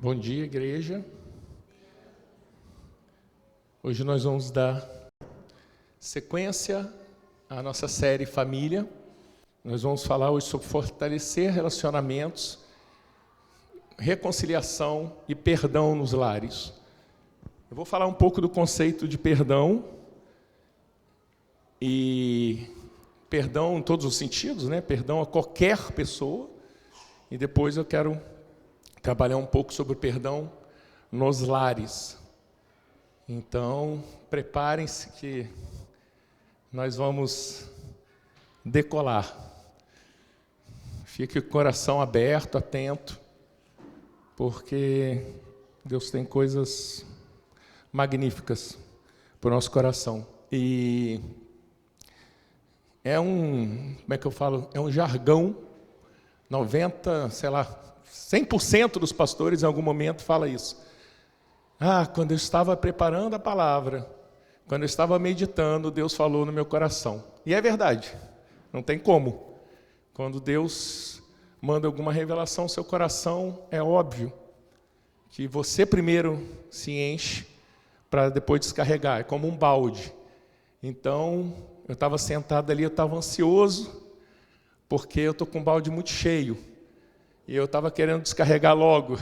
Bom dia, igreja. Hoje nós vamos dar sequência à nossa série Família. Nós vamos falar hoje sobre fortalecer relacionamentos, reconciliação e perdão nos lares. Eu vou falar um pouco do conceito de perdão, e perdão em todos os sentidos, né? Perdão a qualquer pessoa. E depois eu quero trabalhar um pouco sobre o perdão nos lares. Então, preparem-se que nós vamos decolar. Fique com o coração aberto, atento, porque Deus tem coisas magníficas para o nosso coração. E é um jargão, 100% dos pastores em algum momento fala isso. Quando eu estava preparando a palavra, quando eu estava meditando, Deus falou no meu coração. E é verdade, não tem como. Quando Deus manda alguma revelação ao seu coração, é óbvio que você primeiro se enche para depois descarregar, é como um balde. Então, eu estava sentado ali, eu estava ansioso, porque eu estou com um balde muito cheio. E eu estava querendo descarregar logo.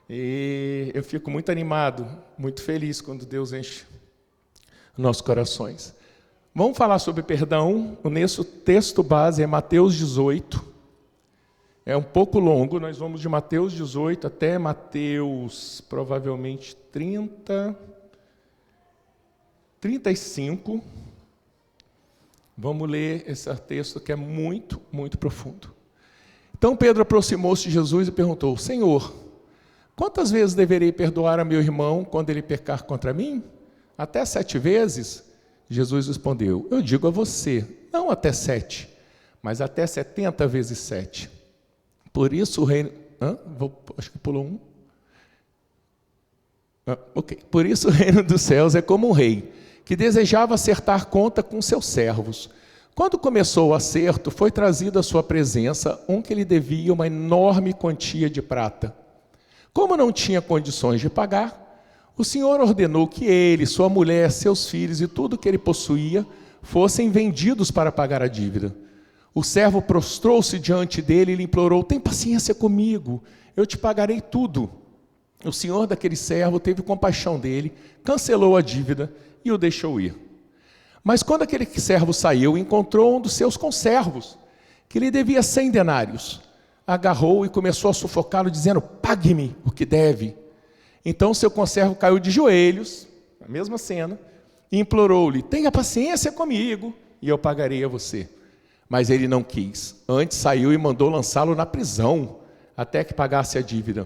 E eu fico muito animado, muito feliz quando Deus enche nossos corações. Vamos falar sobre perdão. O nosso texto base é Mateus 18. É um pouco longo, nós vamos de Mateus 18 até Mateus, provavelmente 35. Vamos ler esse texto que é muito, muito profundo. Então Pedro aproximou-se de Jesus e perguntou: Senhor, quantas vezes deverei perdoar a meu irmão quando ele pecar contra mim? Até 7 vezes? Jesus respondeu: eu digo a você, não até 7, mas até 70 vezes 7. Por isso o reino... Acho que pulou um. Por isso o reino dos céus é como um rei, que desejava acertar conta com seus servos. Quando começou o acerto, foi trazido à sua presença um que lhe devia uma enorme quantia de prata. Como não tinha condições de pagar, o Senhor ordenou que ele, sua mulher, seus filhos e tudo que ele possuía fossem vendidos para pagar a dívida. O servo prostrou-se diante dele e lhe implorou: tem paciência comigo, eu te pagarei tudo. O senhor daquele servo teve compaixão dele, cancelou a dívida e o deixou ir. Mas quando aquele servo saiu, encontrou um dos seus conservos, que lhe devia 100 denários. Agarrou e começou a sufocá-lo, dizendo: pague-me o que deve. Então seu conservo caiu de joelhos, na mesma cena, e implorou-lhe: tenha paciência comigo e eu pagarei a você. Mas ele não quis. Antes saiu e mandou lançá-lo na prisão, até que pagasse a dívida.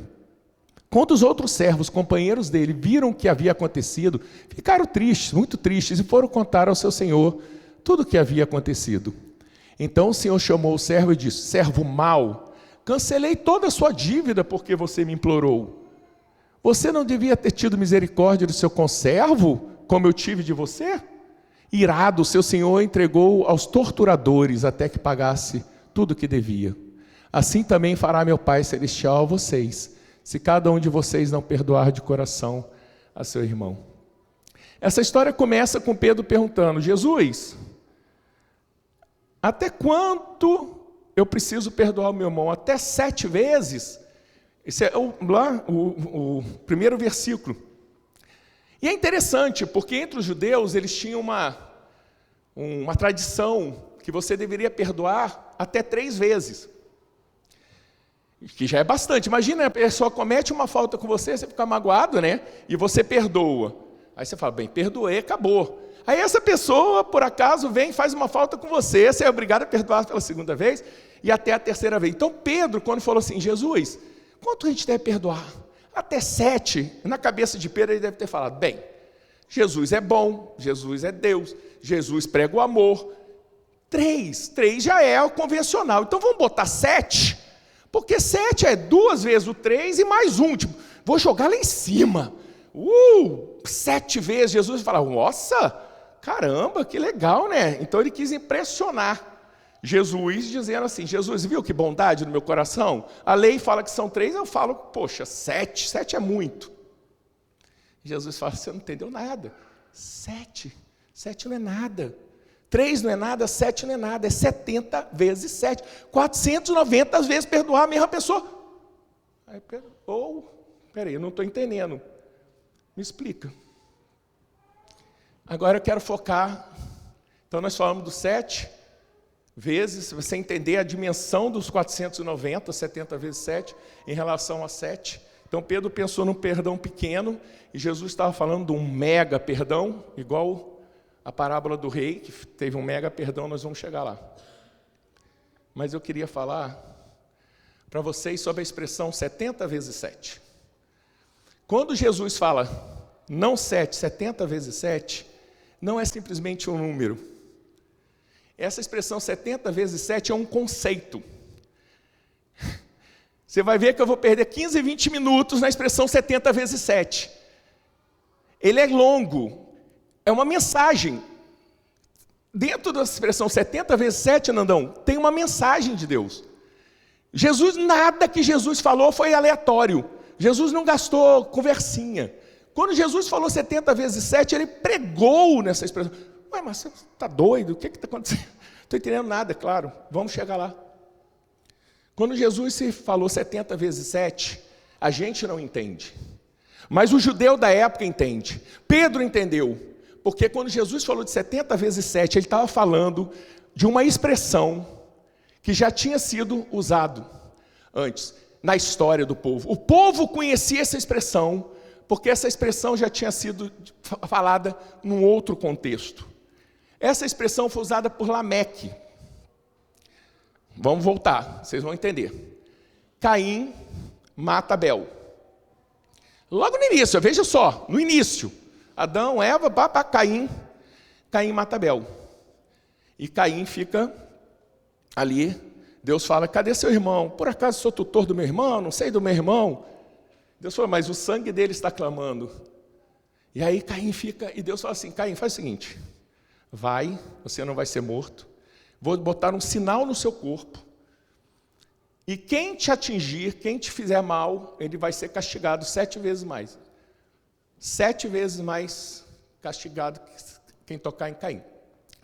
Quando os outros servos, companheiros dele, viram o que havia acontecido, ficaram tristes, muito tristes, e foram contar ao seu senhor tudo o que havia acontecido. Então o senhor chamou o servo e disse: servo mau, cancelei toda a sua dívida porque você me implorou. Você não devia ter tido misericórdia do seu conservo, como eu tive de você? Irado, seu senhor entregou aos torturadores até que pagasse tudo o que devia. Assim também fará meu Pai Celestial a vocês, se cada um de vocês não perdoar de coração a seu irmão. Essa história começa com Pedro perguntando: Jesus, até quanto eu preciso perdoar o meu irmão? Até 7 vezes? Esse é o primeiro versículo. E é interessante, porque entre os judeus eles tinham uma tradição que você deveria perdoar até 3 vezes. Que já é bastante. Imagina, a pessoa comete uma falta com você, você fica magoado, né? E você perdoa. Aí você fala: bem, perdoei, acabou. Aí essa pessoa, por acaso, vem e faz uma falta com você, você é obrigado a perdoar pela 2ª vez e até a 3ª vez. Então Pedro, quando falou assim: Jesus, quanto a gente deve perdoar? Até 7. Na cabeça de Pedro ele deve ter falado: bem, Jesus é bom, Jesus é Deus, Jesus prega o amor. 3 já é o convencional. Então vamos botar 7. Porque 7 é 2 vezes o 3 e mais 1. Tipo, vou jogar lá em cima. 7 vezes. Jesus fala: nossa, caramba, que legal, né? Então ele quis impressionar Jesus dizendo assim, Jesus, viu que bondade no meu coração? A lei fala que são 3, eu falo, poxa, 7 é muito. Jesus fala, você não entendeu nada. 7 não é nada. 3 não é nada, 7 não é nada, é 70 vezes 7. 490 vezes perdoar a mesma pessoa. Aí, peraí, eu não estou entendendo. Me explica. Agora eu quero focar. Então nós falamos dos 7 vezes, se você entender a dimensão dos 490, 70 vezes 7, em relação a 7. Então Pedro pensou num perdão pequeno, e Jesus estava falando de um mega perdão, igual a parábola do rei, que teve um mega perdão, nós vamos chegar lá. Mas eu queria falar para vocês sobre a expressão 70 vezes 7. Quando Jesus fala, não 7, 70 vezes 7, não é simplesmente um número. Essa expressão 70 vezes 7 é um conceito. Você vai ver que eu vou perder 15, 20 minutos na expressão 70 vezes 7. Ele é longo, é uma mensagem. Dentro da expressão 70 vezes 7, Nandão, tem uma mensagem de Deus. Nada que Jesus falou foi aleatório. Jesus não gastou conversinha. Quando Jesus falou 70 vezes 7, ele pregou nessa expressão. Ué, mas você está doido? O que está acontecendo? Não estou entendendo nada, claro. Vamos chegar lá. Quando Jesus se falou 70 vezes 7, a gente não entende. Mas o judeu da época entende. Pedro entendeu. Porque quando Jesus falou de 70 vezes 7, ele estava falando de uma expressão que já tinha sido usado antes, na história do povo. O povo conhecia essa expressão, porque essa expressão já tinha sido falada num outro contexto. Essa expressão foi usada por Lameque. Vamos voltar, vocês vão entender. Caim mata Abel. Logo no início, veja só, no início. Adão, Eva, Caim mata Abel. E Caim fica ali. Deus fala, cadê seu irmão? Por acaso sou tutor do meu irmão? Não sei do meu irmão. Deus fala, mas o sangue dele está clamando. E aí Caim fica, e Deus fala assim, Caim, faz o seguinte, vai, você não vai ser morto, vou botar um sinal no seu corpo, e quem te atingir, quem te fizer mal, ele vai ser castigado 7 vezes mais. 7 vezes mais castigado que quem tocar em Caim.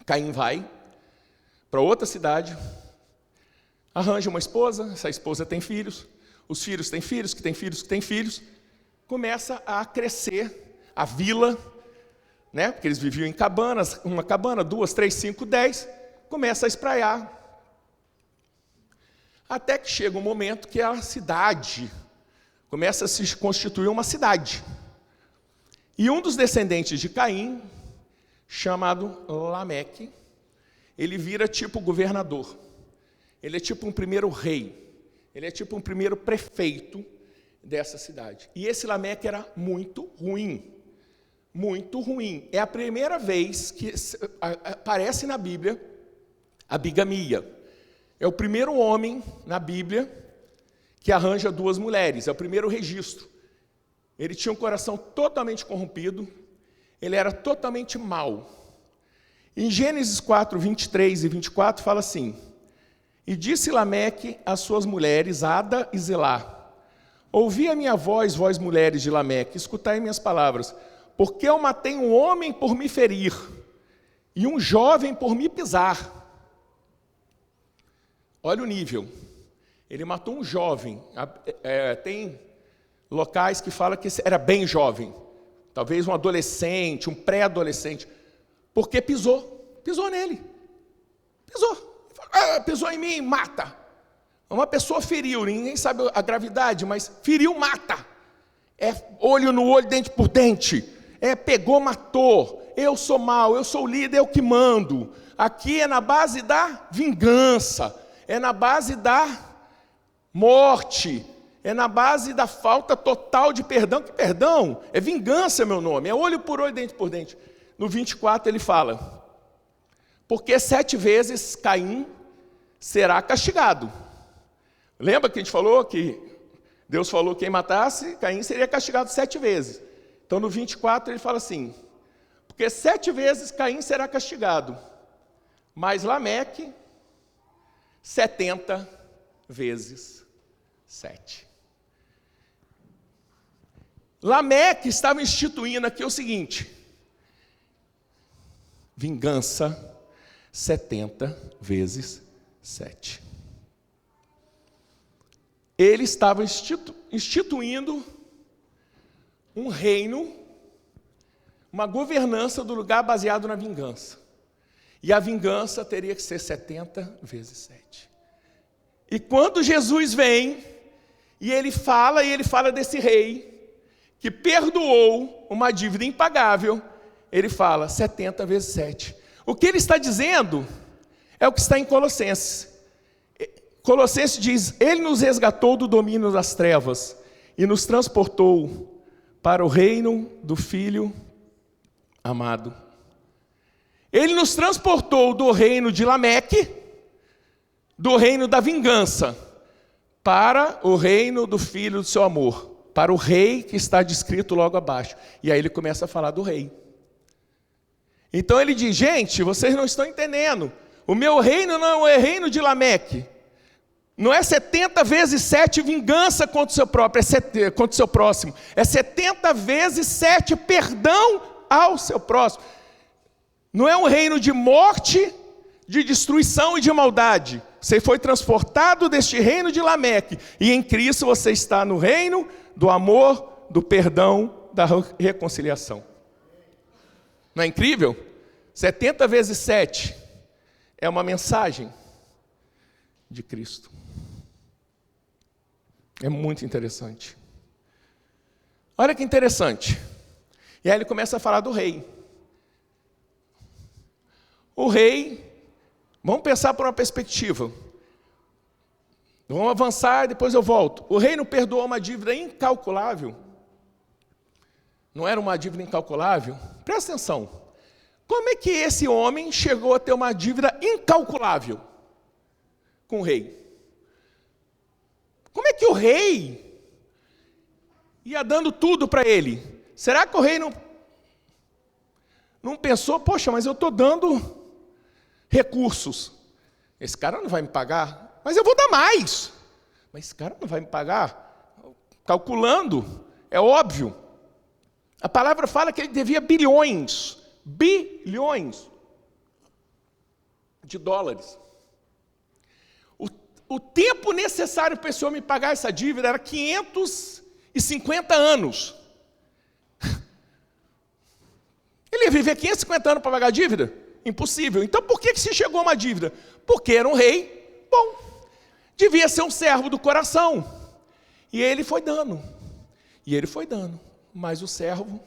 Caim vai para outra cidade, arranja uma esposa, essa esposa tem filhos, os filhos têm filhos, que têm filhos, que têm filhos, começa a crescer a vila, né? Porque eles viviam em cabanas, uma cabana, 2, 3, 5, 10, começa a espraiar. Até que chega um momento que a cidade começa a se constituir uma cidade. E um dos descendentes de Caim, chamado Lameque, ele vira tipo governador. Ele é tipo um primeiro rei. Ele é tipo um primeiro prefeito dessa cidade. E esse Lameque era muito ruim. Muito ruim. É a primeira vez que aparece na Bíblia a bigamia. É o primeiro homem na Bíblia que arranja 2 mulheres. É o primeiro registro. Ele tinha um coração totalmente corrompido. Ele era totalmente mau. Em Gênesis 4, 23 e 24 fala assim, e disse Lameque às suas mulheres, Ada e Zelá, ouvi a minha voz, vós mulheres de Lameque, escutai minhas palavras, porque eu matei um homem por me ferir, e um jovem por me pisar. Olha o nível. Ele matou um jovem. Tem locais que falam que era bem jovem. Talvez um adolescente, um pré-adolescente. Porque pisou nele. Pisou em mim, mata. Uma pessoa feriu, ninguém sabe a gravidade, mas feriu, mata. É olho no olho, dente por dente. Pegou, matou. Eu sou mau, eu sou o líder, eu que mando. Aqui é na base da vingança. É na base da morte. É na base da falta total de perdão. Que perdão? É vingança, meu nome. É olho por olho, dente por dente. No 24 ele fala, porque 7 vezes Caim será castigado. Lembra que a gente falou que Deus falou que quem matasse, Caim seria castigado 7 vezes. Então no 24 ele fala assim, porque 7 vezes Caim será castigado, mas Lameque 70 vezes 7. Lameque estava instituindo aqui o seguinte: vingança 70 vezes 7. Ele estava instituindo um reino, uma governança do lugar baseado na vingança. E a vingança teria que ser 70 vezes 7. E quando Jesus vem, e ele fala desse rei, que perdoou uma dívida impagável, ele fala 70 vezes 7. O que ele está dizendo é o que está em Colossenses. Colossenses diz: ele nos resgatou do domínio das trevas e nos transportou para o reino do Filho amado. Ele nos transportou do reino de Lameque, do reino da vingança, para o reino do Filho do seu amor, para o rei que está descrito logo abaixo. E aí ele começa a falar do rei. Então ele diz: gente, vocês não estão entendendo. O meu reino não é reino de Lameque. Não é 70 vezes 7 vingança contra o seu próprio, contra o seu próximo. É 70 vezes 7 perdão ao seu próximo. Não é um reino de morte, de destruição e de maldade. Você foi transportado deste reino de Lameque. E em Cristo você está no reino do amor, do perdão, da reconciliação. Não é incrível? 70 vezes 7 é uma mensagem de Cristo. É muito interessante. Olha que interessante. E aí ele começa a falar do rei. O rei, vamos pensar por uma perspectiva. Vamos avançar, depois eu volto. O rei não perdoou uma dívida incalculável. Não era uma dívida incalculável? Presta atenção. Como é que esse homem chegou a ter uma dívida incalculável com o rei? Como é que o rei ia dando tudo para ele? Será que o rei não pensou: poxa, mas eu estou dando recursos, esse cara não vai me pagar, mas eu vou dar mais. Mas esse cara não vai me pagar? Calculando, é óbvio. A palavra fala que ele devia bilhões de dólares. O tempo necessário para esse homem pagar essa dívida era 550 anos. Ele ia viver 550 anos para pagar a dívida? Impossível. Então por que se chegou a uma dívida? Porque era um rei bom. Devia ser um servo do coração. E ele foi dando. Mas o servo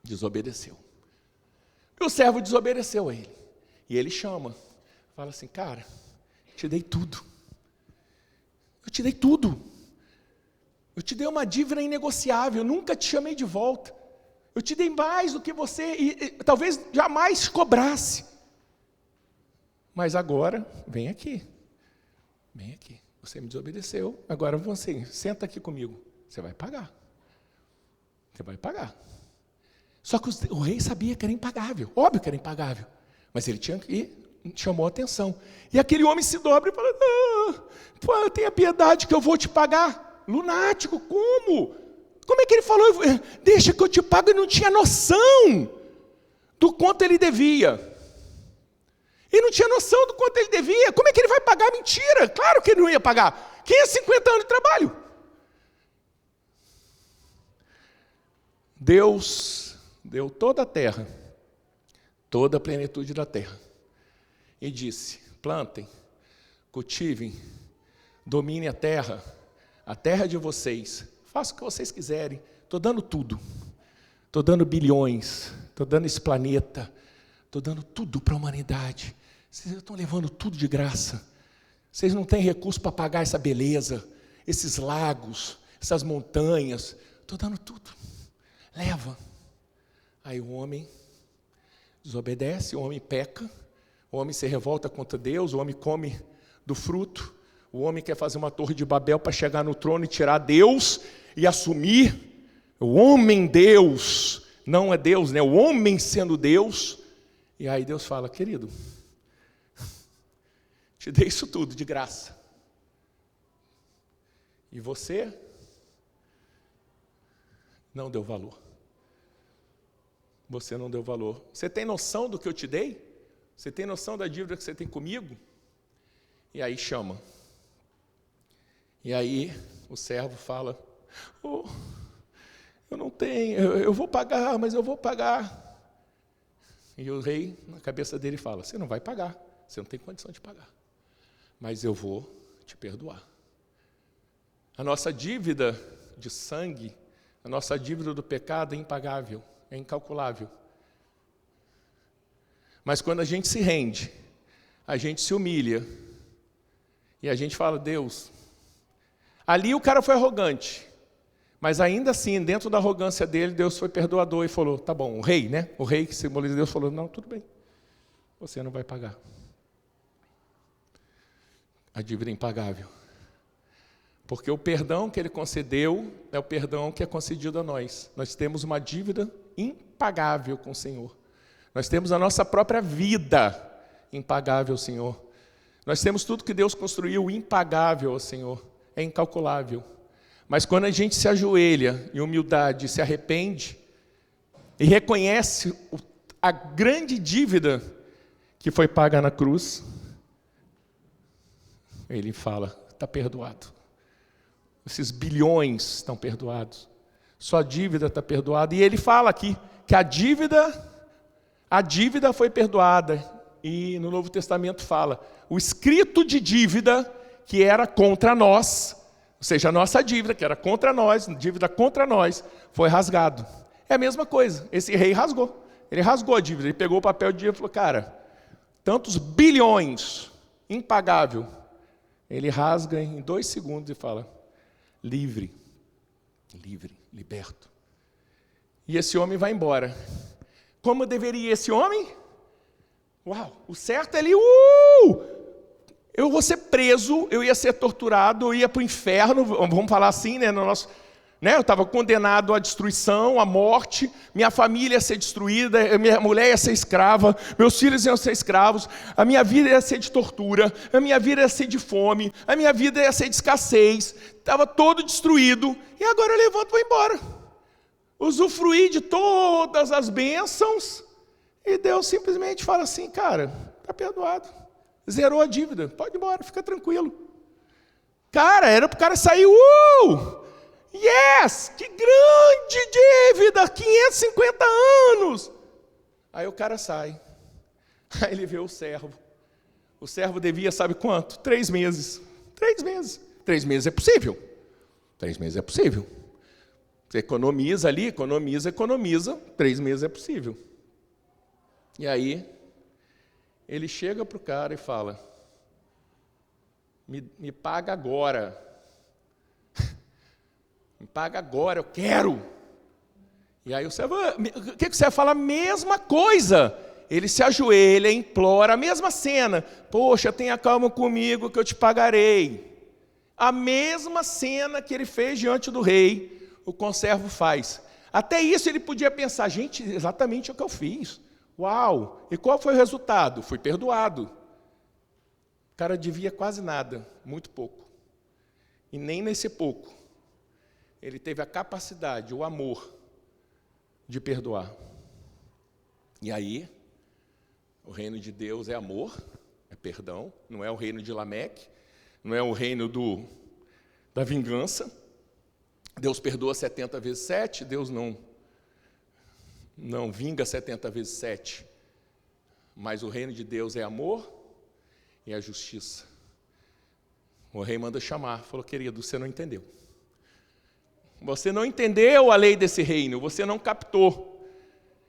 desobedeceu. E o servo desobedeceu a ele. E ele chama. Fala assim: cara, te dei tudo. Eu te dei tudo. Eu te dei uma dívida inegociável. Eu nunca te chamei de volta. Eu te dei mais do que você, e talvez jamais cobrasse. Mas agora, vem aqui. Você me desobedeceu. Agora você, senta aqui comigo. Você vai pagar. Só que o rei sabia que era impagável. Óbvio que era impagável. Mas ele tinha que chamou a atenção. E aquele homem se dobra e fala: tenha piedade que eu vou te pagar. Lunático, como? Como é que ele falou? Deixa que eu te pago. Ele não tinha noção do quanto ele devia. Ele não tinha noção do quanto ele devia. Como é que ele vai pagar? Mentira, claro que ele não ia pagar. 550 anos de trabalho. Deus deu toda a terra, toda a plenitude da terra, e disse: plantem, cultivem, dominem a terra de vocês, façam o que vocês quiserem. Estou dando tudo, estou dando bilhões, estou dando esse planeta, estou dando tudo para a humanidade. Vocês estão levando tudo de graça. Vocês não têm recurso para pagar essa beleza, esses lagos, essas montanhas. Estou dando tudo. Leva. Aí o homem desobedece, o homem peca, o homem se revolta contra Deus, o homem come do fruto, o homem quer fazer uma torre de Babel para chegar no trono e tirar Deus e assumir o homem Deus. Não é Deus, né? O homem sendo Deus. E aí Deus fala: querido, te dei isso tudo de graça. E você não deu valor. Você não deu valor. Você tem noção do que eu te dei? Você tem noção da dívida que você tem comigo? E aí chama. E aí o servo fala, eu não tenho, eu vou pagar, mas eu vou pagar. E o rei, na cabeça dele, fala, você não vai pagar, você não tem condição de pagar. Mas eu vou te perdoar. A nossa dívida de sangue, a nossa dívida do pecado é impagável, é incalculável. Mas quando a gente se rende, a gente se humilha, e a gente fala, Deus, ali o cara foi arrogante, mas ainda assim, dentro da arrogância dele, Deus foi perdoador e falou, tá bom, o rei, né? O rei que simboliza Deus falou, não, tudo bem, você não vai pagar. A dívida é impagável. Porque o perdão que ele concedeu é o perdão que é concedido a nós. Nós temos uma dívida impagável com o Senhor. Nós temos a nossa própria vida impagável, Senhor. Nós temos tudo que Deus construiu impagável, Senhor. É incalculável. Mas quando a gente se ajoelha em humildade, se arrepende e reconhece a grande dívida que foi paga na cruz, ele fala, está perdoado. Esses bilhões estão perdoados. Sua dívida está perdoada. E ele fala aqui que a dívida foi perdoada. E no Novo Testamento fala, o escrito de dívida que era contra nós, ou seja, a nossa dívida, que era contra nós, dívida contra nós, foi rasgado. É a mesma coisa, esse rei rasgou. Ele rasgou a dívida, ele pegou o papel de dívida e falou, cara, tantos bilhões, impagável. Ele rasga em 2 segundos e fala, livre, liberto. E esse homem vai embora. Como deveria esse homem? Uau, o certo é ali, eu vou ser preso, eu ia ser torturado, eu ia para o inferno, vamos falar assim, né, eu estava condenado à destruição, à morte, minha família ia ser destruída, minha mulher ia ser escrava, meus filhos iam ser escravos, a minha vida ia ser de tortura, a minha vida ia ser de fome, a minha vida ia ser de escassez, estava todo destruído, e agora eu levanto e vou embora. Usufruí de todas as bênçãos, e Deus simplesmente fala assim, cara, está perdoado, zerou a dívida, pode ir embora, fica tranquilo. Cara, era para o cara sair, yes, que grande dívida, 550 anos. Aí o cara sai, aí ele vê o servo devia, sabe quanto? 3 meses, 3 meses, 3 meses é possível, 3 meses é possível, você economiza ali, economiza, 3 meses é possível. E aí, ele chega para o cara e fala, me paga agora, me paga agora, eu quero. E aí o servo, o que você vai falar? A mesma coisa. Ele se ajoelha, implora, a mesma cena. Poxa, tenha calma comigo que eu te pagarei. A mesma cena que ele fez diante do rei, o conservo faz. Até isso ele podia pensar, gente, exatamente o que eu fiz. Uau! E qual foi o resultado? Fui perdoado. O cara devia quase nada, muito pouco. E nem nesse pouco, ele teve a capacidade, o amor, de perdoar. E aí, o reino de Deus é amor, é perdão, não é o reino de Lameque, não é o reino da vingança. Deus perdoa 70 vezes 7, Deus não vinga 70 vezes 7. Mas o reino de Deus é amor e a justiça. O rei manda chamar, falou, querido, você não entendeu. Você não entendeu a lei desse reino, você não captou.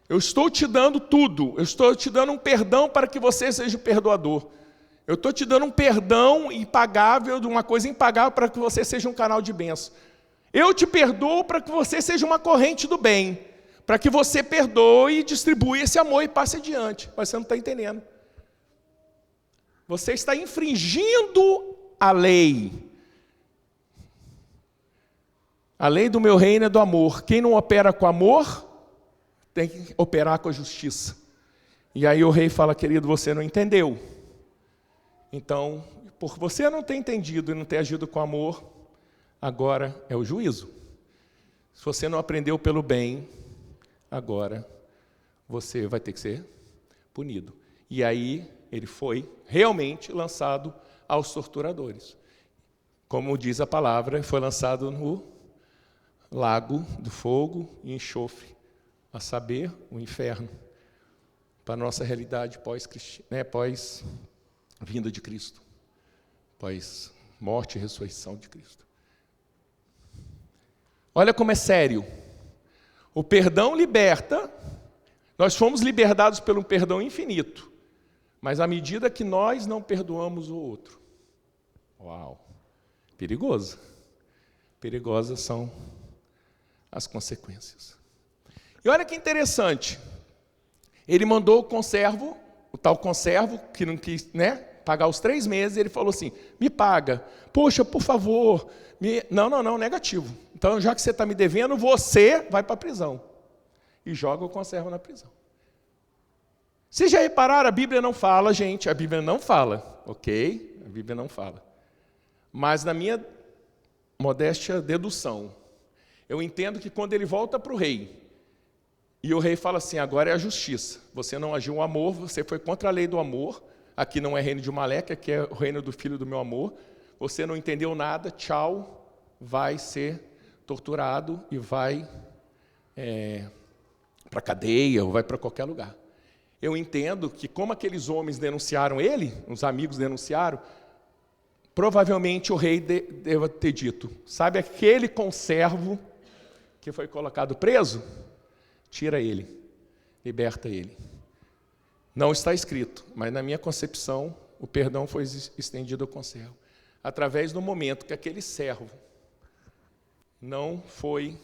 Eu estou te dando tudo, eu estou te dando um perdão para que você seja perdoador. Eu estou te dando um perdão impagável, de uma coisa impagável para que você seja um canal de bênção. Eu te perdoo para que você seja uma corrente do bem, para que você perdoe e distribua esse amor e passe adiante. Mas você não está entendendo. Você está infringindo a lei. A lei do meu reino é do amor. Quem não opera com amor, tem que operar com a justiça. E aí o rei fala, querido, você não entendeu. Então, por você não ter entendido e não ter agido com amor, agora é o juízo. Se você não aprendeu pelo bem, agora você vai ter que ser punido. E aí ele foi realmente lançado aos torturadores. Como diz a palavra, foi lançado no lago do fogo e enxofre, a saber, o inferno, para a nossa realidade pós-vinda de Cristo, pós-morte e ressurreição de Cristo. Olha como é sério. O perdão liberta, nós fomos libertados pelo perdão infinito, mas à medida que nós não perdoamos o outro, uau, perigoso. Perigosas são as consequências. E olha que interessante, ele mandou o conservo, o tal conservo, que não quis, pagar os 3 meses, ele falou assim, me paga, poxa, por favor, não, negativo. Então, já que você está me devendo, você vai para a prisão. E joga o conservo na prisão. Vocês já repararam, a Bíblia não fala, gente, a Bíblia não fala, ok? A Bíblia não fala. Mas na minha modéstia dedução, eu entendo que quando ele volta para o rei, e o rei fala assim, agora é a justiça, você não agiu o amor, você foi contra a lei do amor, aqui não é reino de Maleque, aqui é o reino do filho do meu amor, você não entendeu nada, tchau, vai ser torturado e vai para a cadeia, ou vai para qualquer lugar. Eu entendo que como aqueles homens denunciaram ele, os amigos denunciaram, provavelmente o rei deva ter dito, sabe aquele conservo que foi colocado preso? Tira ele, liberta ele. Não está escrito, mas na minha concepção, o perdão foi estendido ao conservo. Através do momento que aquele servo não foi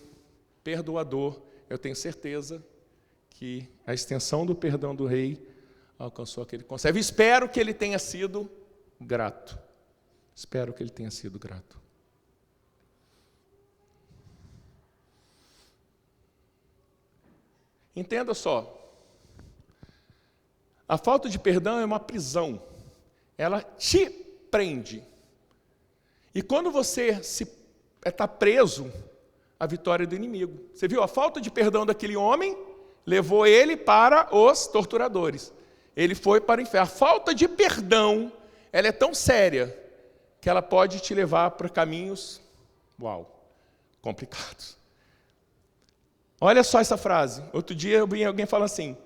perdoador, eu tenho certeza que a extensão do perdão do rei alcançou aquele conservo. Espero que ele tenha sido grato. Espero que ele tenha sido grato. Entenda só, a falta de perdão é uma prisão, ela te prende. E quando você está preso, a vitória do inimigo. Você viu, a falta de perdão daquele homem levou ele para os torturadores. Ele foi para o inferno. A falta de perdão, ela é tão séria, que ela pode te levar para caminhos, complicados. Olha só essa frase. Outro dia eu vi alguém falando assim,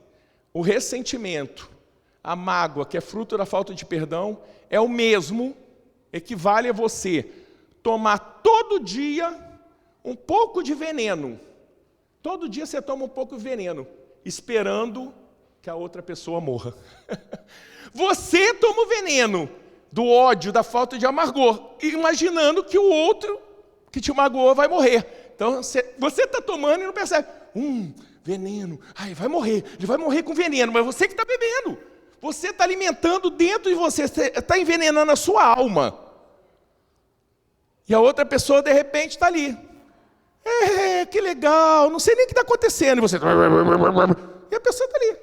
o ressentimento, a mágoa, que é fruto da falta de perdão, é o mesmo, equivale a você tomar todo dia um pouco de veneno. Todo dia você toma um pouco de veneno, esperando que a outra pessoa morra. Você toma o veneno do ódio, da falta de amargor, imaginando que o outro que te magoou vai morrer. Então, você está tomando e não percebe. Veneno. Ai, vai morrer. Ele vai morrer com veneno, mas você que está bebendo. Você está alimentando dentro de você está envenenando a sua alma. E a outra pessoa, de repente, está ali. Que legal, não sei nem o que está acontecendo. E você... E a pessoa está ali.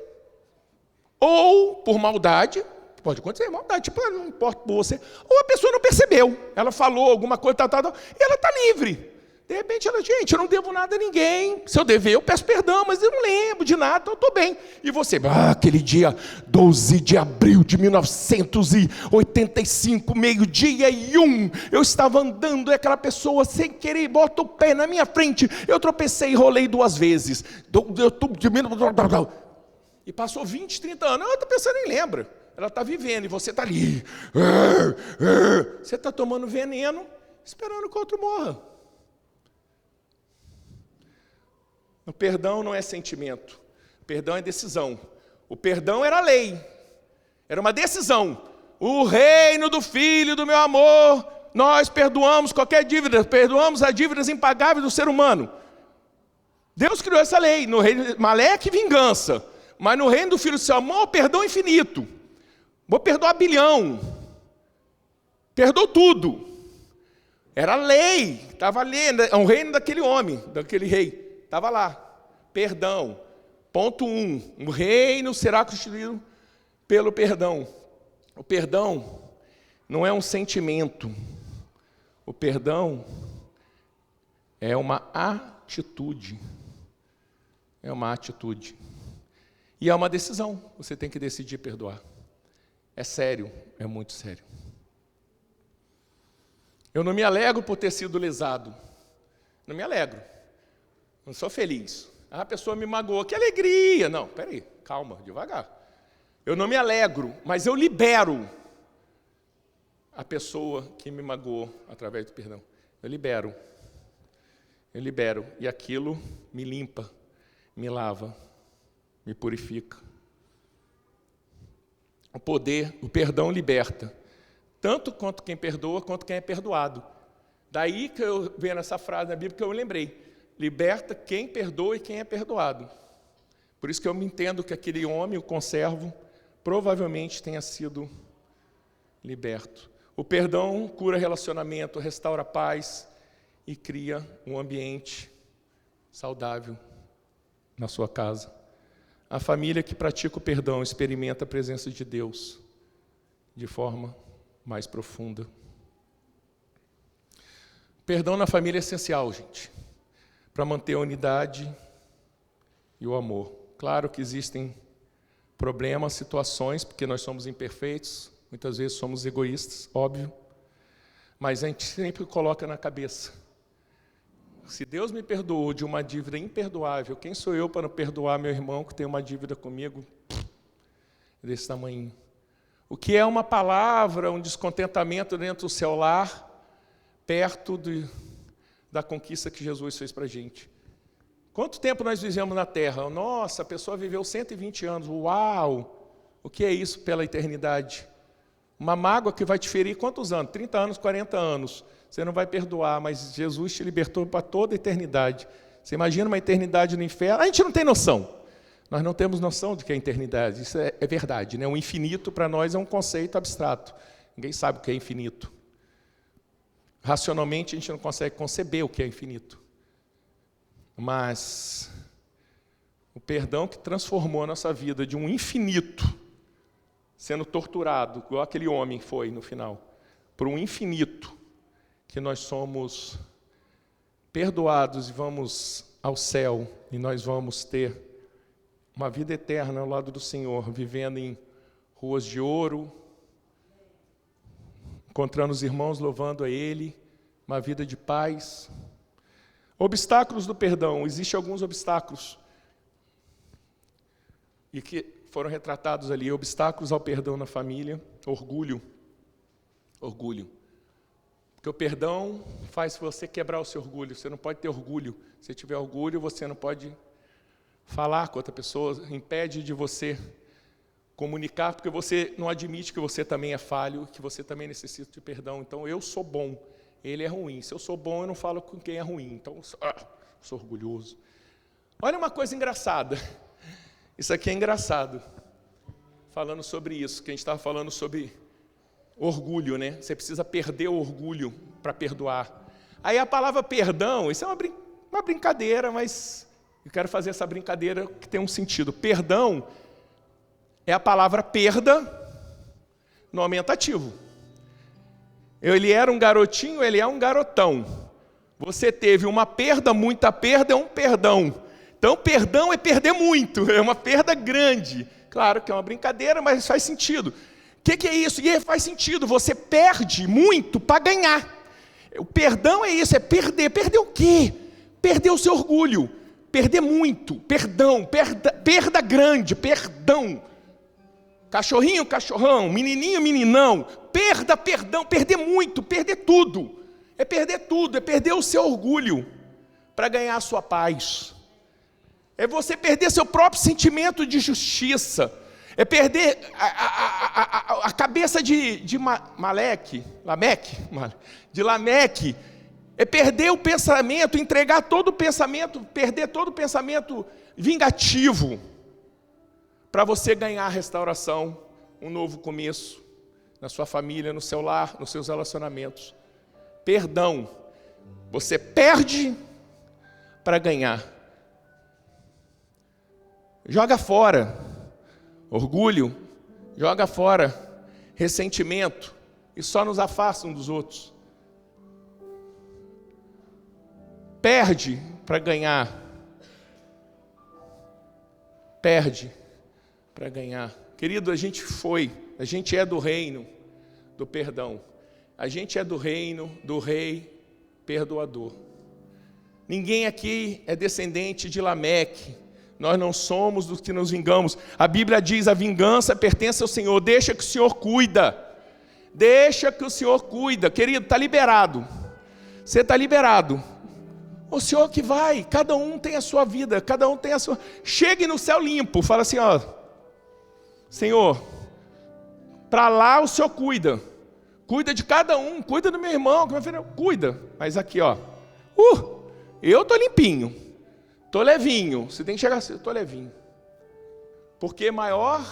Ou, por maldade, pode acontecer, maldade, tipo, não importa por você. Ou a pessoa não percebeu. Ela falou alguma coisa, e ela está livre. De repente ela, gente, eu não devo nada a ninguém. Se eu dever, eu peço perdão, mas eu não lembro de nada, então eu estou bem. E você, aquele dia 12 de abril de 1985, 12:01, eu estava andando e aquela pessoa, sem querer, bota o pé na minha frente. Eu tropecei e rolei 2 vezes. E passou 20, 30 anos. A outra pessoa nem lembra. Ela está vivendo e você está ali. Você está tomando veneno, esperando que o outro morra. O perdão não é sentimento, o perdão é decisão. O perdão era lei, era uma decisão. O reino do Filho do meu amor, nós perdoamos qualquer dívida, perdoamos as dívidas impagáveis do ser humano. Deus criou essa lei, no reino de Maleque, vingança, mas no reino do Filho do seu amor, perdão infinito. Vou perdoar bilhão, perdoou tudo. Era lei, estava ali, é um reino daquele homem, daquele rei. Estava lá, perdão. Ponto 1, o reino será constituído pelo perdão. O perdão não é um sentimento. O perdão é uma atitude. É uma atitude. E é uma decisão. Você tem que decidir perdoar. É sério, é muito sério. Eu não me alegro por ter sido lesado. Não me alegro. Não sou feliz. A pessoa me magoou. Que alegria! Não, peraí, calma, devagar. Eu não me alegro, mas eu libero a pessoa que me magoou através do perdão. Eu libero. Eu libero. E aquilo me limpa, me lava, me purifica. O poder, o perdão liberta. Tanto quanto quem perdoa, quanto quem é perdoado. Daí que eu vendo essa frase na Bíblia que eu lembrei. Liberta quem perdoa e quem é perdoado. Por isso que eu me entendo que aquele homem, o conservo, provavelmente tenha sido liberto. O perdão cura relacionamento, restaura a paz e cria um ambiente saudável na sua casa. A família que pratica o perdão experimenta a presença de Deus de forma mais profunda. Perdão na família é essencial, gente, para manter a unidade e o amor. Claro que existem problemas, situações, porque nós somos imperfeitos, muitas vezes somos egoístas, óbvio, mas a gente sempre coloca na cabeça: se Deus me perdoou de uma dívida imperdoável, quem sou eu para não perdoar meu irmão que tem uma dívida comigo desse tamanho? O que é uma palavra, um descontentamento dentro do seu lar, perto da conquista que Jesus fez para a gente? Quanto tempo nós vivemos na Terra? Nossa, a pessoa viveu 120 anos. Uau! O que é isso pela eternidade? Uma mágoa que vai te ferir quantos anos? 30 anos, 40 anos. Você não vai perdoar, mas Jesus te libertou para toda a eternidade. Você imagina uma eternidade no inferno? A gente não tem noção. Nós não temos noção do que é a eternidade. Isso é verdade, né? O infinito para nós é um conceito abstrato. Ninguém sabe o que é infinito. Racionalmente a gente não consegue conceber o que é infinito. Mas o perdão que transformou a nossa vida de um infinito, sendo torturado, igual aquele homem foi no final, para um infinito, que nós somos perdoados e vamos ao céu, e nós vamos ter uma vida eterna ao lado do Senhor, vivendo em ruas de ouro, encontrando os irmãos, louvando a Ele, uma vida de paz. Obstáculos do perdão. Existem alguns obstáculos, e que foram retratados ali. Obstáculos ao perdão na família. Orgulho. Orgulho. Porque o perdão faz você quebrar o seu orgulho. Você não pode ter orgulho. Se tiver orgulho, você não pode falar com outra pessoa, impede de você comunicar, porque você não admite que você também é falho, que você também necessita de perdão. Então, eu sou bom, ele é ruim. Se eu sou bom, eu não falo com quem é ruim. Então, sou orgulhoso. Olha uma coisa engraçada. Isso aqui é engraçado. Falando sobre isso, que a gente estava falando sobre orgulho, né? Você precisa perder o orgulho para perdoar. Aí a palavra perdão, isso é uma brincadeira, mas eu quero fazer essa brincadeira que tem um sentido. Perdão é a palavra perda no aumentativo. Ele era um garotinho, ele é um garotão. Você teve uma perda, muita perda é um perdão. Então, perdão é perder muito, é uma perda grande. Claro que é uma brincadeira, mas faz sentido. O que é isso? E faz sentido, você perde muito para ganhar. O perdão é isso, é perder. Perder o quê? Perder o seu orgulho. Perder muito, perdão, perda grande, perdão. Cachorrinho, cachorrão, menininho, meninão, perda, perdão, perder muito, perder tudo. É perder o seu orgulho para ganhar a sua paz. É você perder seu próprio sentimento de justiça. É perder a cabeça de Lameque. É perder o pensamento, entregar todo o pensamento, perder todo o pensamento vingativo, para você ganhar a restauração, um novo começo, na sua família, no seu lar, nos seus relacionamentos. Perdão, você perde para ganhar. Joga fora orgulho, joga fora ressentimento, e só nos afasta uns dos outros. Perde para ganhar. Perde para ganhar. Querido, a gente é do reino do perdão. A gente é do reino do rei perdoador. Ninguém aqui é descendente de Lameque. Nós não somos dos que nos vingamos. A Bíblia diz: a vingança pertence ao Senhor. Deixa que o Senhor cuida. Deixa que o Senhor cuida. Querido, está liberado. Você está liberado. O Senhor que vai. Cada um tem a sua vida. Cada um tem a sua... Chegue no céu limpo. Fala assim, ó: Senhor, para lá o Senhor cuida. Cuida de cada um. Cuida do meu irmão, do meu filho. Cuida. Mas aqui, ó. Eu estou limpinho. Estou levinho. Você tem que chegar assim, eu estou levinho. Porque maior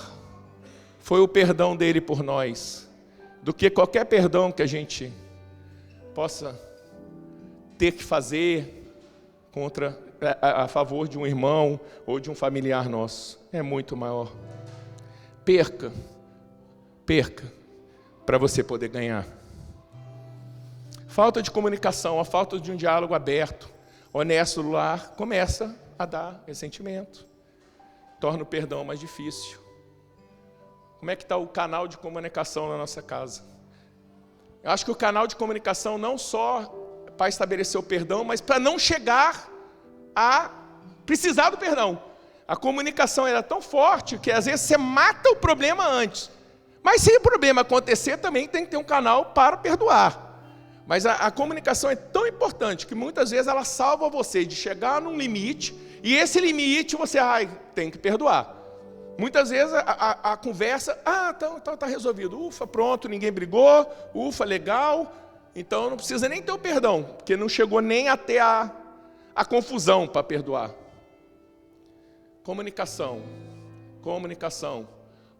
foi o perdão dele por nós do que qualquer perdão que a gente possa ter que fazer a favor de um irmão ou de um familiar nosso. É muito maior. Perca para você poder ganhar. Falta de comunicação, a falta de um diálogo aberto, honesto no lar, começa a dar ressentimento, torna o perdão mais difícil. Como é que está o canal de comunicação na nossa casa? Eu acho que o canal de comunicação não só para estabelecer o perdão, mas para não chegar a precisar do perdão. A comunicação era tão forte que às vezes você mata o problema antes. Mas se o problema acontecer, também tem que ter um canal para perdoar. Mas a comunicação é tão importante que muitas vezes ela salva você de chegar num limite, e esse limite você tem que perdoar. Muitas vezes a conversa, então está resolvido. Ufa, pronto, ninguém brigou, ufa, legal. Então não precisa nem ter o perdão, porque não chegou nem até a confusão para perdoar. Comunicação,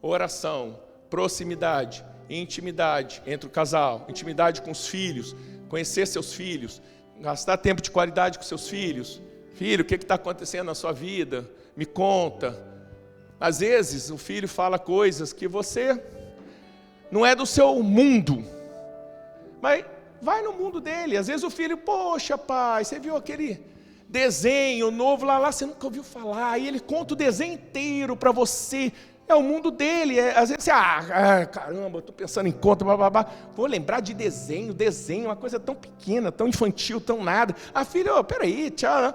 oração, proximidade, intimidade entre o casal, intimidade com os filhos, conhecer seus filhos, gastar tempo de qualidade com seus filhos. Filho, o que está acontecendo na sua vida? Me conta. Às vezes o filho fala coisas que você não é do seu mundo, mas vai no mundo dele. Às vezes o filho, poxa pai, você viu aquele desenho novo lá, você nunca ouviu falar, e ele conta o desenho inteiro para você. É o mundo dele. Às vezes você, caramba, estou pensando em conta, vou lembrar de desenho, uma coisa tão pequena, tão infantil, tão nada. Filho, peraí, tchau.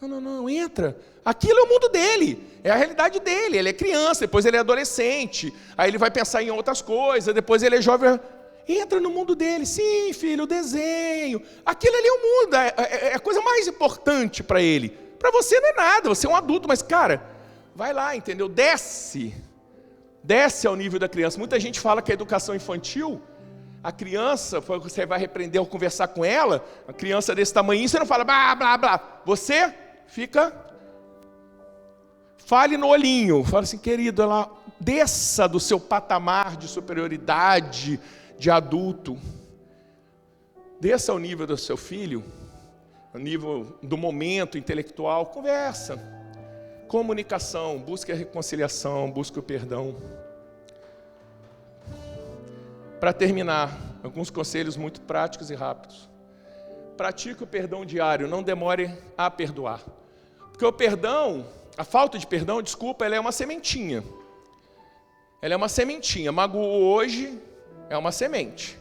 Não, entra. Aquilo é o mundo dele, é a realidade dele. Ele é criança, depois ele é adolescente, aí ele vai pensar em outras coisas, depois ele é jovem. Entra no mundo dele. Sim, filho, o desenho. Aquilo ali é o mundo, é a coisa mais importante para ele. Para você não é nada, você é um adulto, mas cara, vai lá, entendeu? Desce ao nível da criança. Muita gente fala que a educação infantil, a criança, você vai repreender ou conversar com ela, a criança desse tamanho, você não fala blá, blá, blá. Você fica, fale no olhinho, fala assim, querido, ela desça do seu patamar de superioridade, de adulto. Desça ao nível do seu filho, ao nível do momento intelectual, conversa. Comunicação, busque a reconciliação, busque o perdão. Para terminar, alguns conselhos muito práticos e rápidos. Pratique o perdão diário, não demore a perdoar. Porque o perdão, a falta de perdão, desculpa, ela é uma sementinha. Ela é uma sementinha. Magoou hoje, é uma semente.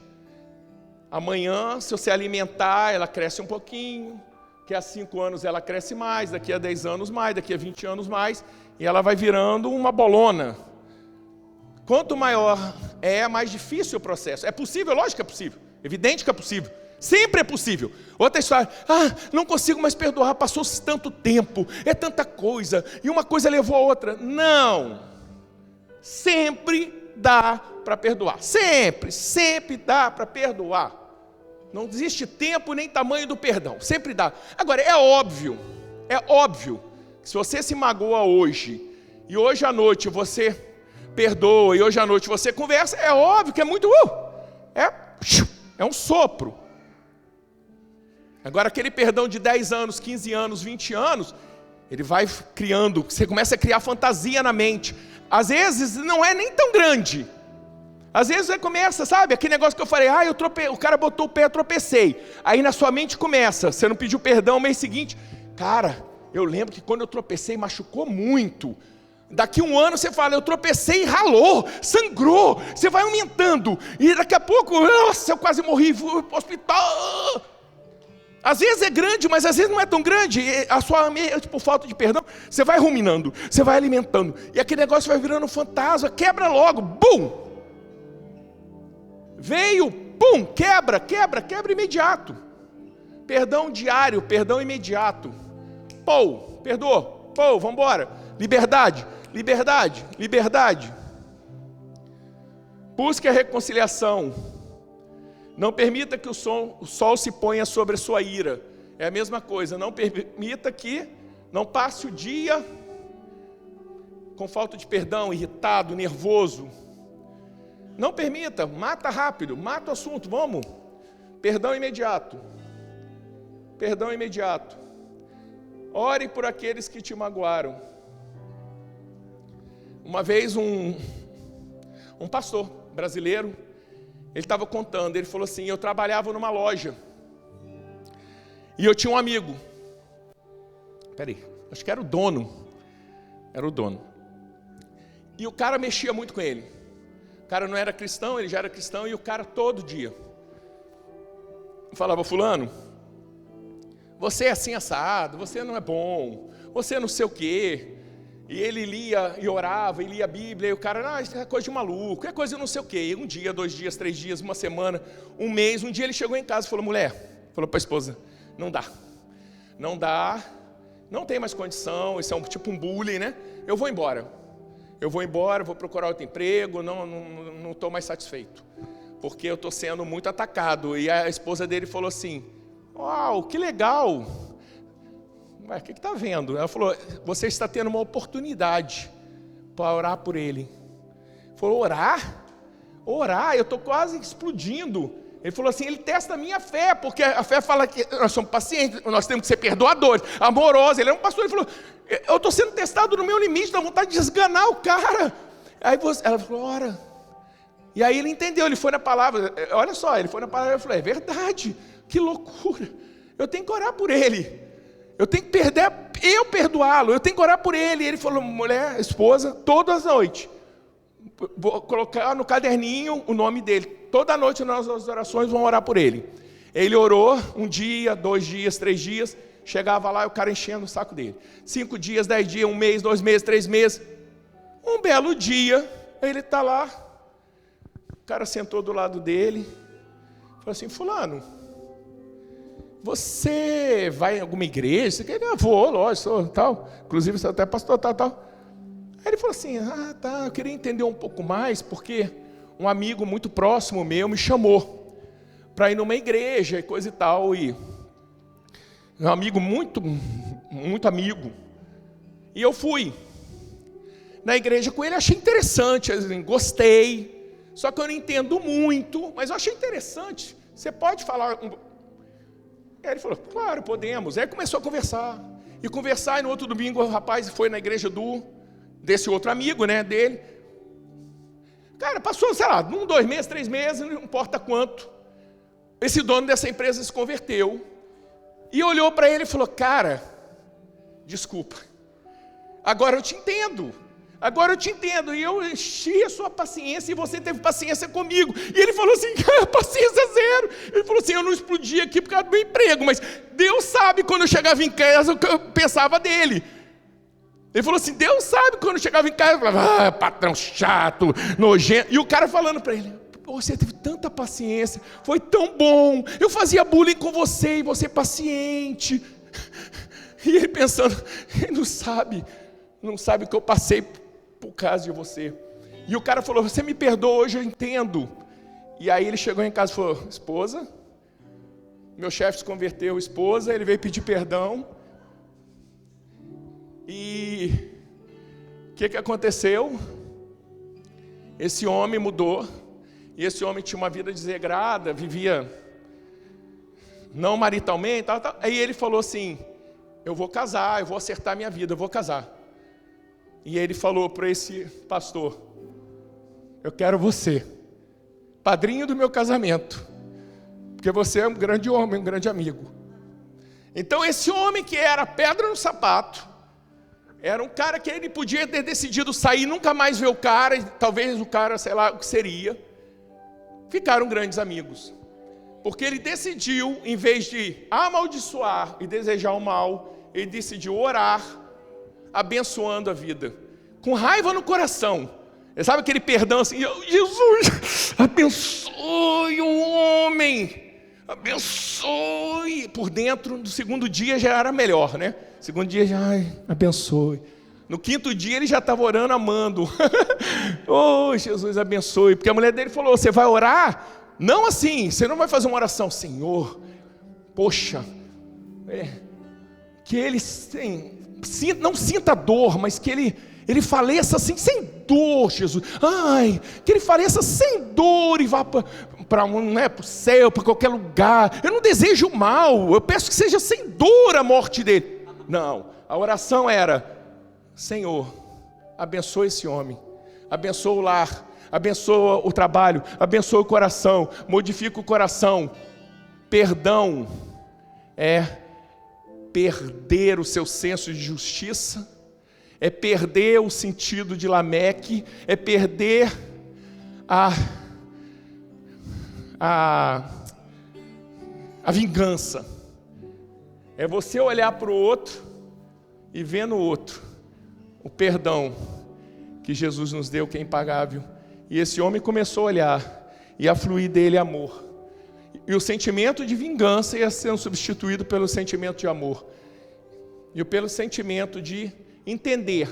Amanhã, se você alimentar, ela cresce um pouquinho. Daqui a 5 anos ela cresce mais, daqui a 10 anos mais, daqui a 20 anos mais, e ela vai virando uma bolona. Quanto maior mais difícil o processo. É possível? Lógico que é possível. Evidente que é possível. Sempre é possível. Outra história, não consigo mais perdoar, passou-se tanto tempo, é tanta coisa, e uma coisa levou a outra. Não. Sempre dá para perdoar. Sempre dá para perdoar. Não existe tempo nem tamanho do perdão, sempre dá. Agora, é óbvio, que se você se magoa hoje, e hoje à noite você perdoa, e hoje à noite você conversa, é óbvio que é muito, é um sopro. Agora, aquele perdão de 10 anos, 15 anos, 20 anos, ele vai criando, você começa a criar fantasia na mente. Às vezes não é nem tão grande, Às vezes você começa, sabe, aquele negócio que eu falei, o cara botou o pé, eu tropecei. Aí na sua mente começa, você não pediu perdão no mês seguinte. Cara, eu lembro que quando eu tropecei machucou muito. Daqui um ano você fala, eu tropecei e ralou, sangrou. Você vai aumentando. E daqui a pouco, nossa, eu quase morri, fui pro hospital. Às vezes é grande, mas às vezes não é tão grande. A sua mente, por falta de perdão, você vai ruminando, você vai alimentando. E aquele negócio vai virando um fantasma, quebra logo, bum! Veio, pum, quebra imediato. Perdão diário, perdão imediato. Perdoa, vamos embora. Liberdade. Busque a reconciliação. Não permita que o sol se ponha sobre a sua ira. É a mesma coisa, não permita que não passe o dia com falta de perdão, irritado, nervoso. Não permita, mata rápido, mata o assunto, vamos. Perdão imediato. Ore por aqueles que te magoaram. Uma vez um pastor brasileiro, ele estava contando, ele falou assim, eu trabalhava numa loja, e eu tinha um amigo, acho que era o dono, e o cara mexia muito com ele. O cara não era cristão, ele já era cristão, e o cara todo dia falava, fulano, você é assim assado, você não é bom, você não sei o quê. E ele lia e orava, e lia a Bíblia, e o cara, isso é coisa de maluco, é coisa de não sei o quê. E um dia, 2 dias, 3 dias, uma semana, um mês, um dia ele chegou em casa e falou, falou para a esposa, não dá, não tem mais condição, isso é tipo um bullying, né? Eu vou embora, vou procurar outro emprego, não estou mais satisfeito, porque eu estou sendo muito atacado. E a esposa dele falou assim, uau, que legal. O que está vendo? Ela falou, você está tendo uma oportunidade para orar por ele. Ele falou, orar, eu estou quase explodindo. Ele falou assim, ele testa a minha fé, porque a fé fala que nós somos pacientes, nós temos que ser perdoadores, amorosos. Ele é um pastor, ele falou, eu estou sendo testado no meu limite, dá vontade de esganar o cara. Aí ela falou, ora. E aí ele entendeu, ele foi na palavra, olha só, ele foi na palavra e falou, é verdade, que loucura, eu tenho que orar por ele. Eu tenho que perdoá-lo, eu tenho que orar por ele. E ele falou, esposa, todas as noites, vou colocar no caderninho o nome dele. Toda noite nas nossas orações vão orar por ele. Ele orou 1 dia, 2 dias, 3 dias, chegava lá e o cara enchendo o saco dele. 5 dias, 10 dias, 1 mês, 2 meses, 3 meses. Um belo dia, ele está lá, o cara sentou do lado dele, falou assim, fulano, você vai em alguma igreja? Eu vou, lógico, tal. Inclusive, você até pastor, tal. Aí ele falou assim, tá, eu queria entender um pouco mais, porque um amigo muito próximo meu me chamou para ir numa igreja e coisa e tal. E um amigo muito amigo. E eu fui na igreja com ele, achei interessante, assim, gostei. Só que eu não entendo muito, mas eu achei interessante. Você pode falar... Aí ele falou, claro, podemos. Aí começou a conversar, e no outro domingo o rapaz foi na igreja desse outro amigo, né, dele. Cara, passou, sei lá, 1, 2 meses, 3 meses, não importa quanto. Esse dono dessa empresa se converteu, e olhou para ele e falou, cara, desculpa, agora eu te entendo. E eu enchi a sua paciência e você teve paciência comigo. E ele falou assim, cara, paciência zero. Ele falou assim, eu não explodi aqui por causa do meu emprego, mas Deus sabe quando eu chegava em casa o que eu pensava dele. Ele falou assim, Deus sabe quando eu chegava em casa, eu falava, patrão chato, nojento. E o cara falando para ele, você teve tanta paciência, foi tão bom, eu fazia bullying com você e você paciente. E ele pensando, ele não sabe o que eu passei por causa de você. E o cara falou, você me perdoa hoje, eu entendo. E aí ele chegou em casa e falou, esposa, meu chefe se converteu, esposa, ele veio pedir perdão. E o que aconteceu? Esse homem mudou. E esse homem tinha uma vida desregrada, vivia não maritalmente, tal. Aí ele falou assim, eu vou casar, eu vou acertar minha vida, eu vou casar. E ele falou para esse pastor, eu quero você padrinho do meu casamento, porque você é um grande homem, um grande amigo. Então esse homem que era pedra no sapato, era um cara que ele podia ter decidido sair, nunca mais ver o cara, e talvez o cara, sei lá o que seria. Ficaram grandes amigos, porque ele decidiu, em vez de amaldiçoar e desejar o mal, ele decidiu orar, abençoando a vida, com raiva no coração. Sabe aquele perdão assim, Jesus, abençoe o homem, abençoe. Por dentro, no segundo dia já era melhor, né? Segundo dia já, abençoe. No quinto dia ele já estava orando, amando. Oh, Jesus, abençoe. Porque a mulher dele falou, você vai orar? Não assim, você não vai fazer uma oração. Senhor, poxa, que ele não sinta dor, mas que ele faleça assim, sem dor, Jesus. Que ele faleça sem dor e vá para o céu, para qualquer lugar. Eu não desejo mal, eu peço que seja sem dor a morte dele. Não, a oração era, Senhor, abençoa esse homem, abençoa o lar, abençoa o trabalho, abençoa o coração, modifica o coração. Perdão é perder o seu senso de justiça, é perder o sentido de Lameque, é perder a vingança. É você olhar para o outro e ver no outro o perdão que Jesus nos deu, que é impagável. E esse homem começou a olhar e a fluir dele amor. E o sentimento de vingança ia sendo substituído pelo sentimento de amor. E pelo sentimento de entender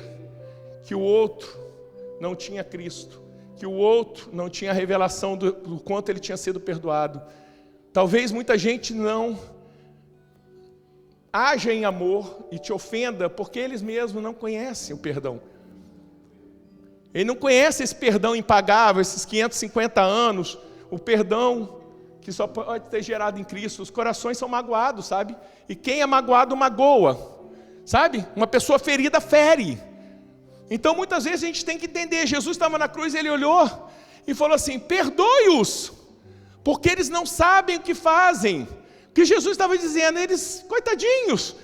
que o outro não tinha Cristo, que o outro não tinha a revelação do quanto ele tinha sido perdoado. Talvez muita gente não haja em amor e te ofenda porque eles mesmos não conhecem o perdão. Ele não conhece esse perdão impagável, esses 550 anos, o perdão que só pode ter gerado em Cristo. Os corações são magoados, sabe? E quem é magoado magoa, sabe? Uma pessoa ferida fere. Então muitas vezes a gente tem que entender, Jesus estava na cruz, ele olhou e falou assim, perdoe-os, porque eles não sabem o que fazem. Que Jesus estava dizendo, eles, coitadinhos,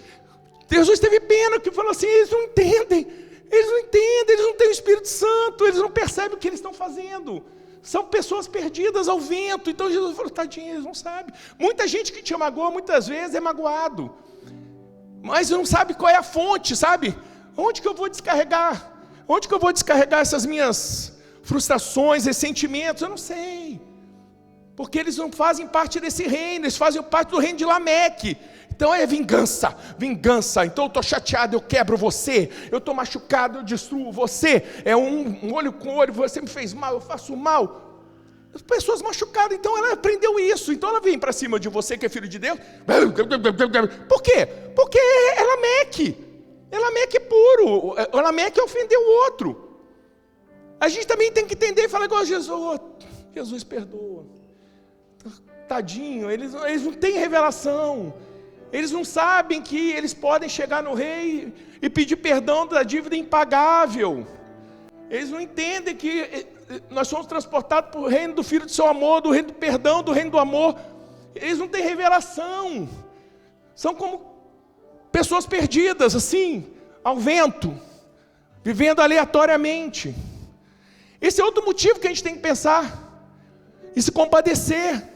Jesus teve pena, que falou assim, eles não entendem, eles não têm o Espírito Santo, eles não percebem o que eles estão fazendo, são pessoas perdidas ao vento. Então Jesus falou, tadinho, eles não sabem. Muita gente que te magoa, muitas vezes é magoado, mas não sabe qual é a fonte, sabe? Onde que eu vou descarregar? Onde que eu vou descarregar essas minhas frustrações, ressentimentos? Eu não sei. Porque eles não fazem parte desse reino, eles fazem parte do reino de Lameque. Então é vingança, vingança. Então eu estou chateado, eu quebro você. Eu estou machucado, eu destruo você. É um olho com olho, você me fez mal, eu faço mal. As pessoas machucadas, então ela aprendeu isso. Então ela vem para cima de você que é filho de Deus. Por quê? Porque é Lameque. É Lameque puro. O Lameque ofendeu o outro. A gente também tem que entender e falar igual a Jesus. Jesus perdoa. Tadinho, eles não têm revelação, eles não sabem que eles podem chegar no rei e pedir perdão da dívida impagável, eles não entendem que nós somos transportados para o reino do Filho do seu amor, do reino do perdão, do reino do amor. Eles não têm revelação, são como pessoas perdidas assim, ao vento, vivendo aleatoriamente. Esse é outro motivo que a gente tem que pensar e se compadecer.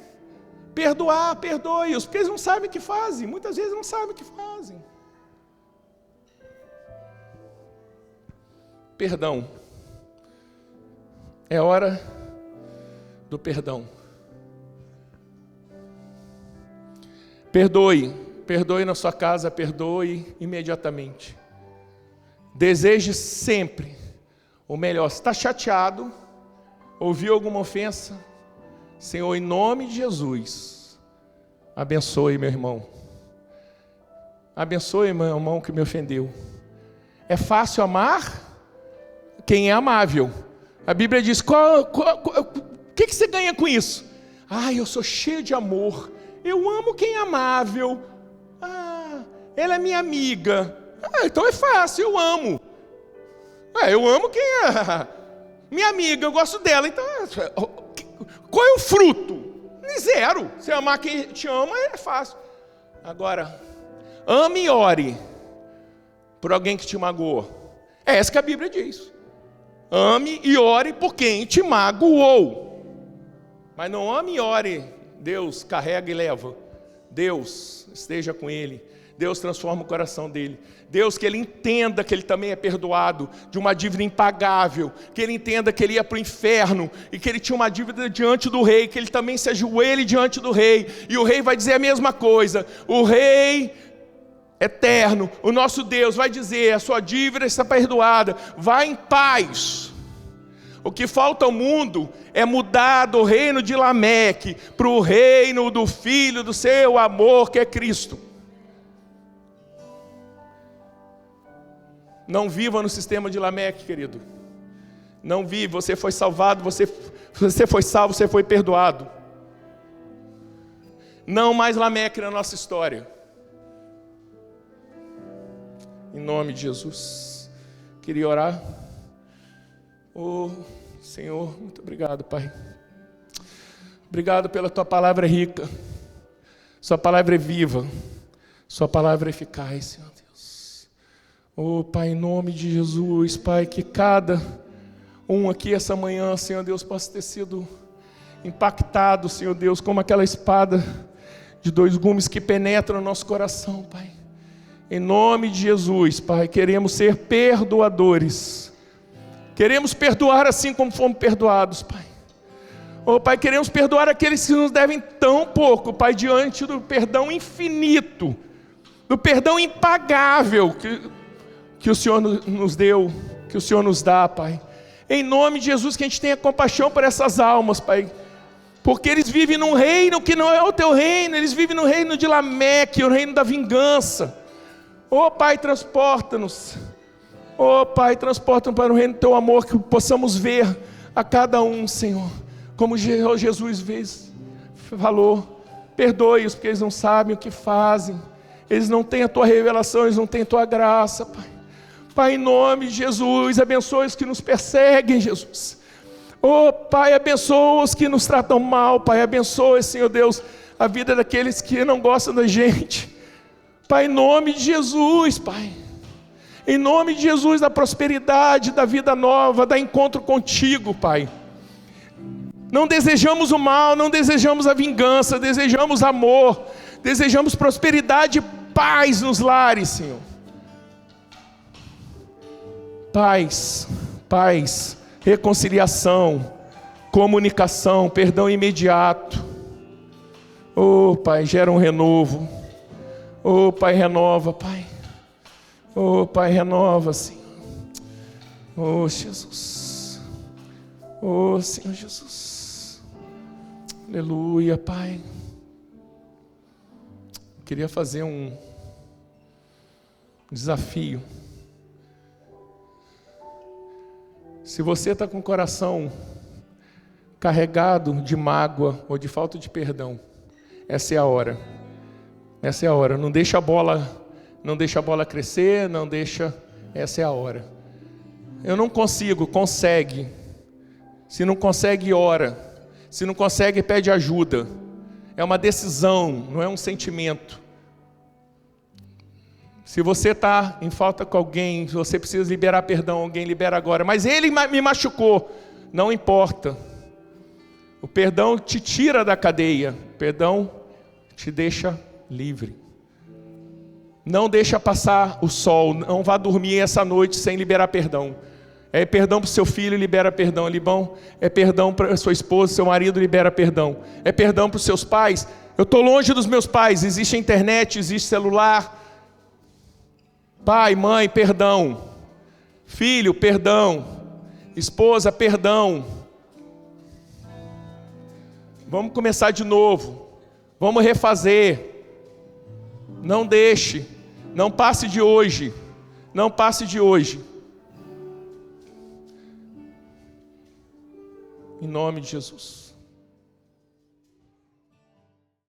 Perdoar, perdoe-os, porque eles não sabem o que fazem, muitas vezes não sabem o que fazem. Perdão. É hora do perdão. Perdoe, perdoe na sua casa, perdoe imediatamente. Deseje sempre o melhor. Se está chateado, ouviu alguma ofensa, Senhor, em nome de Jesus, abençoe meu irmão. Abençoe meu irmão que me ofendeu. É fácil amar quem é amável. A Bíblia diz, o que você ganha com isso? Eu sou cheio de amor. Eu amo quem é amável. Ela é minha amiga. Então é fácil, eu amo. Eu amo quem é minha amiga, eu gosto dela. Então, Qual é o fruto? Zero. Se amar quem te ama é fácil. Agora, ame e ore por alguém que te magoou. É essa que a Bíblia diz. Ame e ore por quem te magoou. Mas não ame e ore, Deus carrega e leva. Deus esteja com ele. Deus transforma o coração dele. Deus, que ele entenda que ele também é perdoado de uma dívida impagável, que ele entenda que ele ia para o inferno e que ele tinha uma dívida diante do rei, que ele também se ajoelhe diante do rei, e o rei vai dizer a mesma coisa. O rei eterno, o nosso Deus, vai dizer: a sua dívida está perdoada, vá em paz. O que falta ao mundo é mudar do reino de Lameque para o reino do Filho do seu amor, que é Cristo. Não viva no sistema de Lameque, querido. Não vive. Você foi salvado, você foi salvo, você foi perdoado. Não mais Lameque na nossa história. Em nome de Jesus. Queria orar. Oh, Senhor, muito obrigado, Pai. Obrigado pela Tua palavra rica. Sua palavra é viva. Sua palavra é eficaz, Senhor. Oh, Pai, em nome de Jesus, Pai, que cada um aqui essa manhã, Senhor Deus, possa ter sido impactado, Senhor Deus, como aquela espada de 2 gumes que penetra no nosso coração, Pai. Em nome de Jesus, Pai, queremos ser perdoadores. Queremos perdoar assim como fomos perdoados, Pai. Oh, Pai, queremos perdoar aqueles que nos devem tão pouco, Pai, diante do perdão infinito, do perdão impagável que o Senhor nos deu, que o Senhor nos dá, Pai. Em nome de Jesus, que a gente tenha compaixão por essas almas, Pai. Porque eles vivem num reino que não é o Teu reino. Eles vivem no reino de Lameque, o reino da vingança. Oh, Pai, transporta-nos. Oh, Pai, transporta-nos para o reino do Teu amor, que possamos ver a cada um, Senhor, como Jesus falou. Perdoe-os, porque eles não sabem o que fazem. Eles não têm a Tua revelação, eles não têm a Tua graça, Pai. Pai, em nome de Jesus, abençoe os que nos perseguem, Jesus. Oh, Pai, abençoa os que nos tratam mal, Pai. Abençoe, Senhor Deus, a vida daqueles que não gostam da gente. Pai, em nome de Jesus, Pai. Em nome de Jesus, da prosperidade, da vida nova, da encontro contigo, Pai. Não desejamos o mal, não desejamos a vingança, desejamos amor, desejamos prosperidade e paz nos lares, Senhor. Paz, reconciliação, comunicação, perdão imediato. Oh, Pai, gera um renovo. Oh, Pai, renova, Pai. Oh, Pai, renova, Senhor. Oh, Jesus. Oh, Senhor Jesus. Aleluia, Pai. Queria fazer um desafio. Se você está com o coração carregado de mágoa ou de falta de perdão, essa é a hora. Essa é a hora. Não deixa a bola crescer, essa é a hora. Eu não consigo, consegue. Se não consegue, ora. Se não consegue, pede ajuda. É uma decisão, não é um sentimento. Se você está em falta com alguém, se você precisa liberar perdão, alguém libera agora. Mas ele me machucou. Não importa. O perdão te tira da cadeia. O perdão te deixa livre. Não deixa passar o sol. Não vá dormir essa noite sem liberar perdão. É perdão para o seu filho, libera perdão. É perdão para a sua esposa, seu marido, libera perdão. É perdão para os seus pais. Eu estou longe dos meus pais. Existe a internet, existe celular. Pai, mãe, perdão. Filho, perdão. Esposa, perdão. Vamos começar de novo. Vamos refazer. Não deixe. Não passe de hoje. Não passe de hoje. Em nome de Jesus.